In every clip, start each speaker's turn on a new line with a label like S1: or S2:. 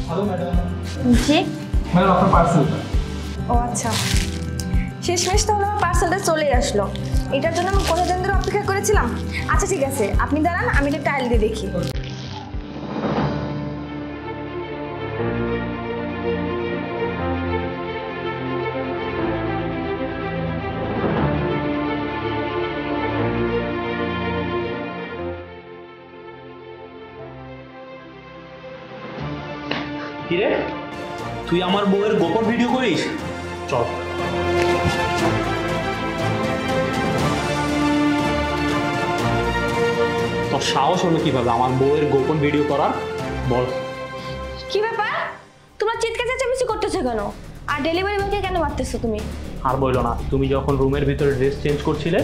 S1: Hello madam.
S2: জি
S1: madam আপনার পার্সেলটা।
S2: ও আচ্ছা, শেষমেশ তাহলে আমার পার্সেলটা চলে আসলো। এটার জন্য আমি কতদিন ধরে অপেক্ষা করেছিলাম। আচ্ছা ঠিক আছে, আপনি দাঁড়ান, আমি এটা টাইল দিয়ে দেখি।
S3: কিরে, তুই আমার বউয়ের গোপন ভিডিও করিস? চল। তোর সাহস হলো কিভাবে আমার বউয়ের গোপন ভিডিও করার? বল।
S2: কি ব্যাপার, তোমরা চিৎকার চেঁচামেচি করতেছো কেন? আর ডেলিভারি বয়কে কেন মারতেছো তুমি?
S3: আর বললো না, তুমি যখন রুমের ভিতরে ড্রেস চেঞ্জ করছিলে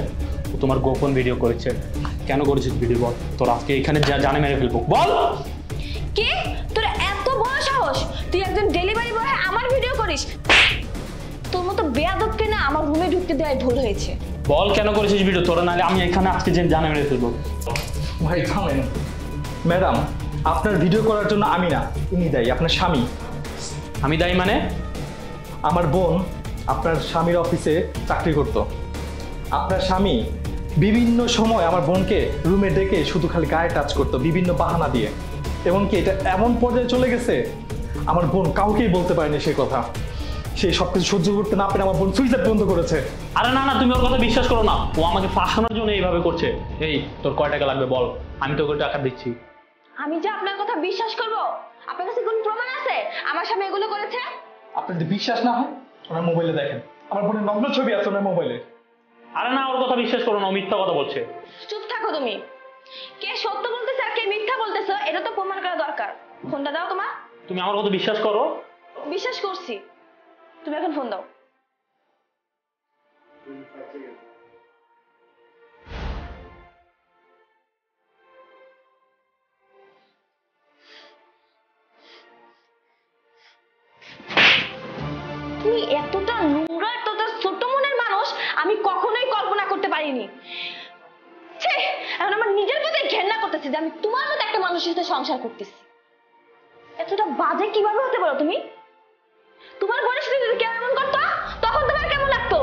S3: ও তোমার গোপন ভিডিও করেছে। কেন করেছিস ভিডিও বল? তোর আজকে এখানে জানে মেরে ফেলবো। বল।
S2: কি, তোর এত বড় সাহস? তুই একজন ডেলিভারি বয় আমার ভিডিও করিস? তোর মতো বেয়াদবকে না আমার রুমে ঢুকতে দেওয়াই ভুল হয়েছে।
S3: বল কেন করেছিস ভিডিও? তোরা নাহলে আমি এখানে আজকে জানে মেরে ফেলবো।
S1: ভাই থামেন। ম্যাডাম, আপনার ভিডিও করার জন্য আমি না, ইনি দায়ী, আপনার স্বামী।
S3: আমি দায়ী মানে?
S1: আমার বোন আপনার স্বামীর অফিসে চাকরি করত। আপনার স্বামী বিভিন্ন সময় আমার বোনকে রুমে ডেকে শুধু খালি গায়ে টাচ করতো বিভিন্ন বাহানা দিয়ে। এমনকি এটা এমন পর্যায়ে চলে গেছে আমার বোন কাউকেই বলতে পারেনি সেই কথা। সেই সব কিছু সহ্য করতে না পেরে আমার বোন সুইসাইড বন্ধ করেছে।
S3: আরে না না, তুমি ওর কথা বিশ্বাস করো না। ও আমাকে ফাঁসানোর জন্য এইভাবে করছে। এই, তোর কয় টাকা লাগবে বল, আমি তোকে টাকা দিচ্ছি।
S2: আমি যে আপনার কথা বিশ্বাস করব? আপনার কাছে কোনো প্রমাণ আছে আমার স্বামী এগুলো করেছে?
S1: আপনার যদি বিশ্বাস না হয় ওনার মোবাইলে দেখেন, আমার বোনের নগ্ন ছবি আছে ওনার মোবাইলে।
S3: আরে না, ওর কথা বিশ্বাস করো না, ও মিথ্যা কথা বলছে।
S2: চুপ থাকো তুমি। কে সত্য বলতেছে আর কে মিথ্যা বলতেছে এটা তো প্রমাণ করা দরকার। ফোনটা দাও তোমার।
S3: তুমি আমার কথা বিশ্বাস করো?
S2: বিশ্বাস করছি, তুমি এখন ফোন দাও। তুমি এতটা নোংরা, এতটা ছোট মনের মানুষ আমি কখনোই কল্পনা করতে পারিনি। ছি, এখন আমার নিজের প্রতি ঘেন্না করতেছে যে আমি তোমার মতো একটা মানুষের সাথে সংসার করতেছি। এতটা বাজে কিভাবে হতে পারো তুমি? তোমার বোনের সাথে যদি কেউ এমন করতো তখন তোমার কেমন লাগতো?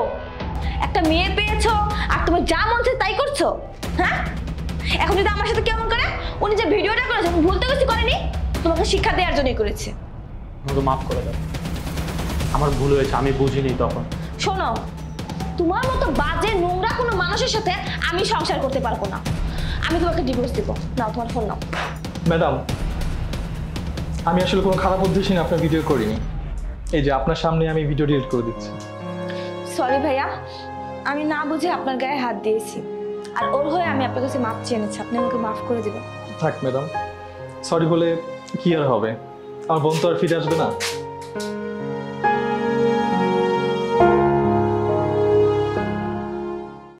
S2: একটা মেয়ে পেয়েছো আর তুমি যা মন চায় তাই করছো, হ্যাঁ? এখন যদি আমার সাথে কেমন করে? উনি যে ভিডিওটা করেছে ভুল তো কিছু করেনি, তোমাকে শিক্ষা দেওয়ার জন্যই করেছে।
S3: আমাকে মাফ করে দাও, আমার ভুল হয়েছে, আমি বুঝিনি তখন।
S2: শোনো, তোমার মতো বাজে নোংরা কোনো মানুষের সাথে আমি সংসার করতে পারবো না। আমি তোমাকে ডিভোর্স দিব। নাও তোমার ফোন নাও।
S1: ম্যাডাম, আমি আসলে কোনো খারাপ উদ্দেশ্যে না আপনার ভিডিও করিনি। এই যে আপনার সামনে আমি ভিডিও ডিলিট করে দিচ্ছি।
S2: সরি ভাইয়া, আমি না বুঝে আপনার গায়ে হাত দিয়েছি। আর ওর হয়ে আমি আপনার কাছে মাপ চেয়ে নিচ্ছি, আপনি আমাকে মাফ করে দেবেন।
S1: থাক ম্যাডাম, সরি বলে কি আর হবে? আমার বোন তো আর ফিরে আসবে না।